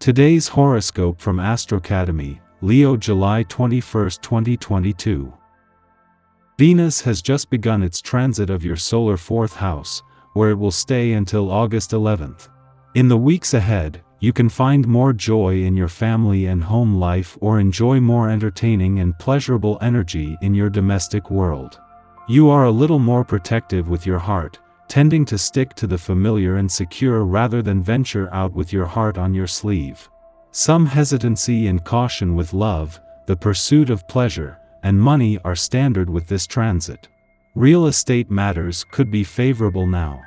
Today's horoscope from Astrocademy, Leo July 21, 2022. Venus has just begun its transit of your solar 4th house, where it will stay until August 11th. In the weeks ahead, you can find more joy in your family and home life or enjoy more entertaining and pleasurable energy in your domestic world. You are a little more protective with your heart, tending to stick to the familiar and secure rather than venture out with your heart on your sleeve. Some hesitancy and caution with love, the pursuit of pleasure, and money are standard with this transit. Real estate matters could be favorable now.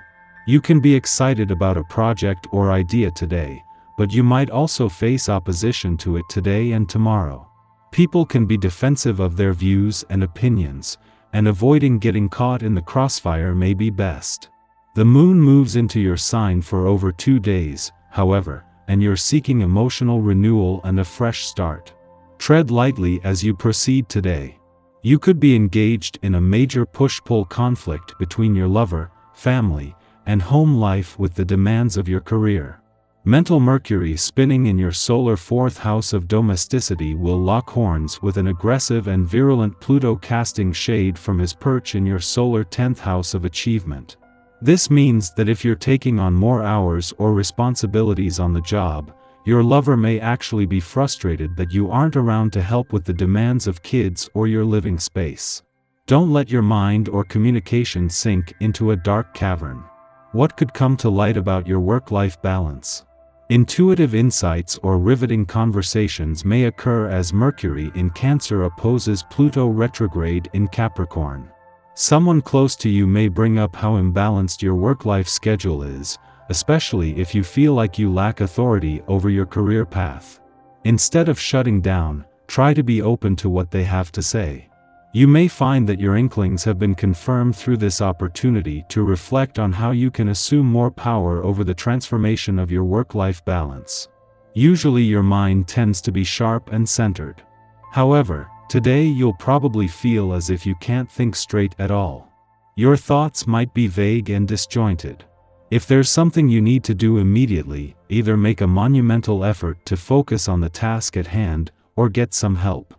You can be excited about a project or idea today, but you might also face opposition to it today and tomorrow. People can be defensive of their views and opinions, and avoiding getting caught in the crossfire may be best. The moon moves into your sign for over 2 days, however, and you're seeking emotional renewal and a fresh start. Tread lightly as you proceed today. You could be engaged in a major push-pull conflict between your lover, family, and home life with the demands of your career. Mental Mercury spinning in your solar 4th house of domesticity will lock horns with an aggressive and virulent Pluto casting shade from his perch in your solar 10th house of achievement. This means that if you're taking on more hours or responsibilities on the job, your lover may actually be frustrated that you aren't around to help with the demands of kids or your living space. Don't let your mind or communication sink into a dark cavern. What could come to light about your work-life balance? Intuitive insights or riveting conversations may occur as Mercury in Cancer opposes Pluto retrograde in Capricorn. Someone close to you may bring up how imbalanced your work-life schedule is, especially if you feel like you lack authority over your career path. Instead of shutting down, try to be open to what they have to say. You may find that your inklings have been confirmed through this opportunity to reflect on how you can assume more power over the transformation of your work-life balance. Usually your mind tends to be sharp and centered. However, today you'll probably feel as if you can't think straight at all. Your thoughts might be vague and disjointed. If there's something you need to do immediately, either make a monumental effort to focus on the task at hand, or get some help.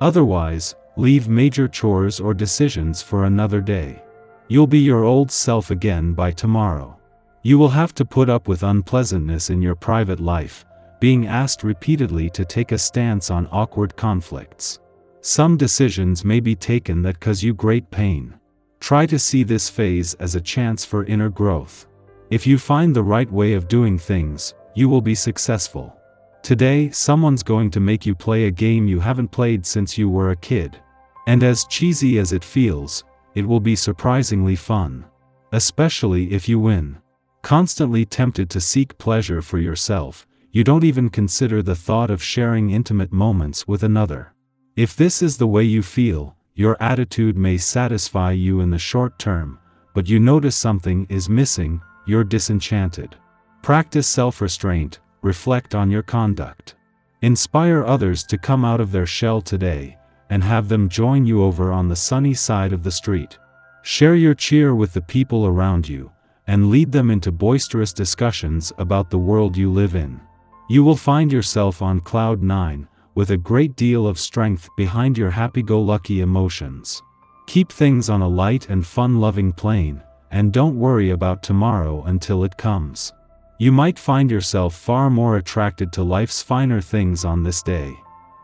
Otherwise, leave major chores or decisions for another day. You'll be your old self again by tomorrow. You will have to put up with unpleasantness in your private life, being asked repeatedly to take a stance on awkward conflicts. Some decisions may be taken that cause you great pain. Try to see this phase as a chance for inner growth. If you find the right way of doing things, you will be successful. Today, someone's going to make you play a game you haven't played since you were a kid. And as cheesy as it feels, it will be surprisingly fun. Especially if you win. Constantly tempted to seek pleasure for yourself, you don't even consider the thought of sharing intimate moments with another. If this is the way you feel, your attitude may satisfy you in the short term, but you notice something is missing, you're disenchanted. Practice self-restraint, reflect on your conduct. Inspire others to come out of their shell today, and have them join you over on the sunny side of the street. Share your cheer with the people around you, and lead them into boisterous discussions about the world you live in. You will find yourself on cloud 9, with a great deal of strength behind your happy-go-lucky emotions. Keep things on a light and fun-loving plane, and don't worry about tomorrow until it comes. You might find yourself far more attracted to life's finer things on this day.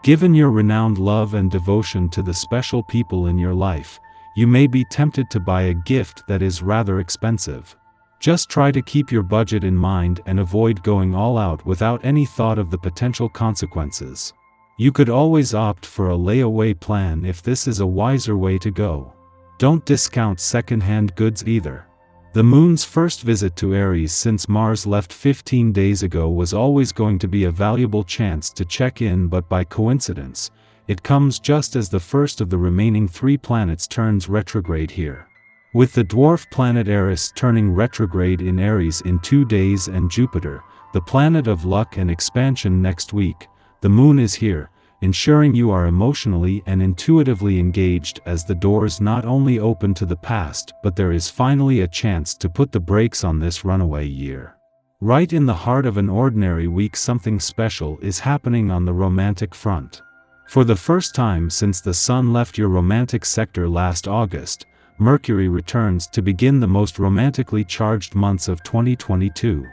Given your renowned love and devotion to the special people in your life, you may be tempted to buy a gift that is rather expensive. Just try to keep your budget in mind and avoid going all out without any thought of the potential consequences. You could always opt for a layaway plan if this is a wiser way to go. Don't discount second-hand goods either. The moon's first visit to Aries since Mars left 15 days ago was always going to be a valuable chance to check in, but by coincidence, it comes just as the first of the remaining 3 planets turns retrograde here. With the dwarf planet Eris turning retrograde in Aries in 2 days and Jupiter, the planet of luck and expansion, next week, the moon is here, ensuring you are emotionally and intuitively engaged as the doors not only open to the past, but there is finally a chance to put the brakes on this runaway year. Right in the heart of an ordinary week, something special is happening on the romantic front. For the first time since the Sun left your romantic sector last August, Mercury returns to begin the most romantically charged months of 2022.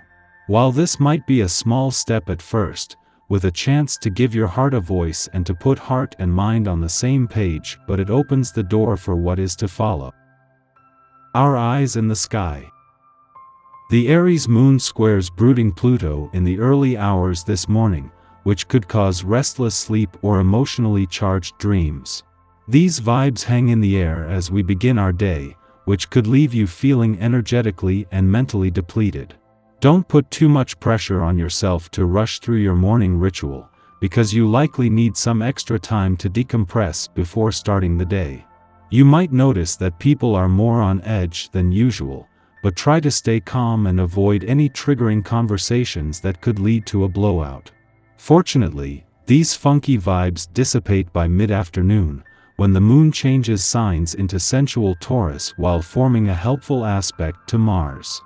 While this might be a small step at first, with a chance to give your heart a voice and to put heart and mind on the same page, but it opens the door for what is to follow. Our eyes in the sky. The Aries moon squares brooding Pluto in the early hours this morning, which could cause restless sleep or emotionally charged dreams. These vibes hang in the air as we begin our day, which could leave you feeling energetically and mentally depleted. Don't put too much pressure on yourself to rush through your morning ritual, because you likely need some extra time to decompress before starting the day. You might notice that people are more on edge than usual, but try to stay calm and avoid any triggering conversations that could lead to a blowout. Fortunately, these funky vibes dissipate by mid-afternoon, when the moon changes signs into sensual Taurus while forming a helpful aspect to Mars.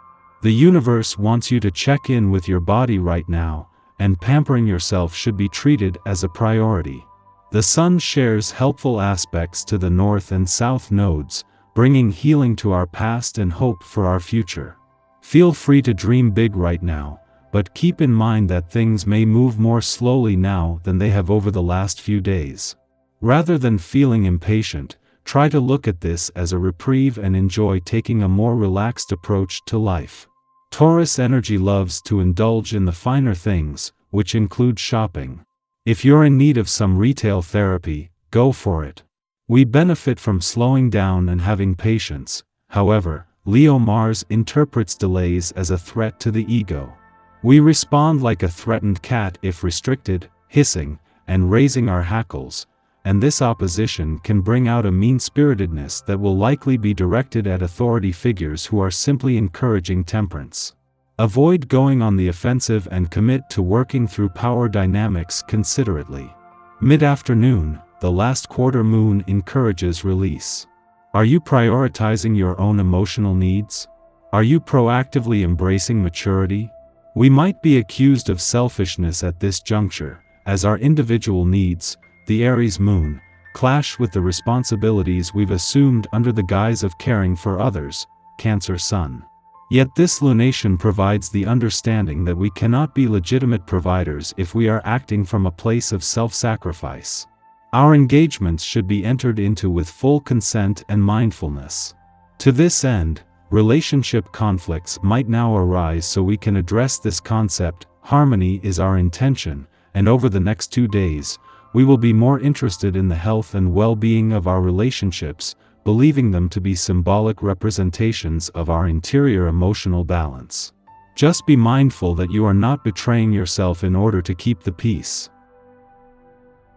The universe wants you to check in with your body right now, and pampering yourself should be treated as a priority. The Sun shares helpful aspects to the North and South nodes, bringing healing to our past and hope for our future. Feel free to dream big right now, but keep in mind that things may move more slowly now than they have over the last few days. Rather than feeling impatient, try to look at this as a reprieve and enjoy taking a more relaxed approach to life. Taurus energy loves to indulge in the finer things, which include shopping. If you're in need of some retail therapy, go for it. We benefit from slowing down and having patience. However, Leo Mars interprets delays as a threat to the ego. We respond like a threatened cat if restricted, hissing, and raising our hackles, and this opposition can bring out a mean-spiritedness that will likely be directed at authority figures who are simply encouraging temperance. Avoid going on the offensive and commit to working through power dynamics considerately. Mid-afternoon, the last quarter moon encourages release. Are you prioritizing your own emotional needs? Are you proactively embracing maturity? We might be accused of selfishness at this juncture, as our individual needs, the Aries moon, clash with the responsibilities we've assumed under the guise of caring for others, Cancer sun. Yet this lunation provides the understanding that we cannot be legitimate providers if we are acting from a place of self-sacrifice. Our engagements should be entered into with full consent and mindfulness. To this end, relationship conflicts might now arise, so we can address this concept. Harmony is our intention, and over the next 2 days, we will be more interested in the health and well-being of our relationships, believing them to be symbolic representations of our interior emotional balance. Just be mindful that you are not betraying yourself in order to keep the peace.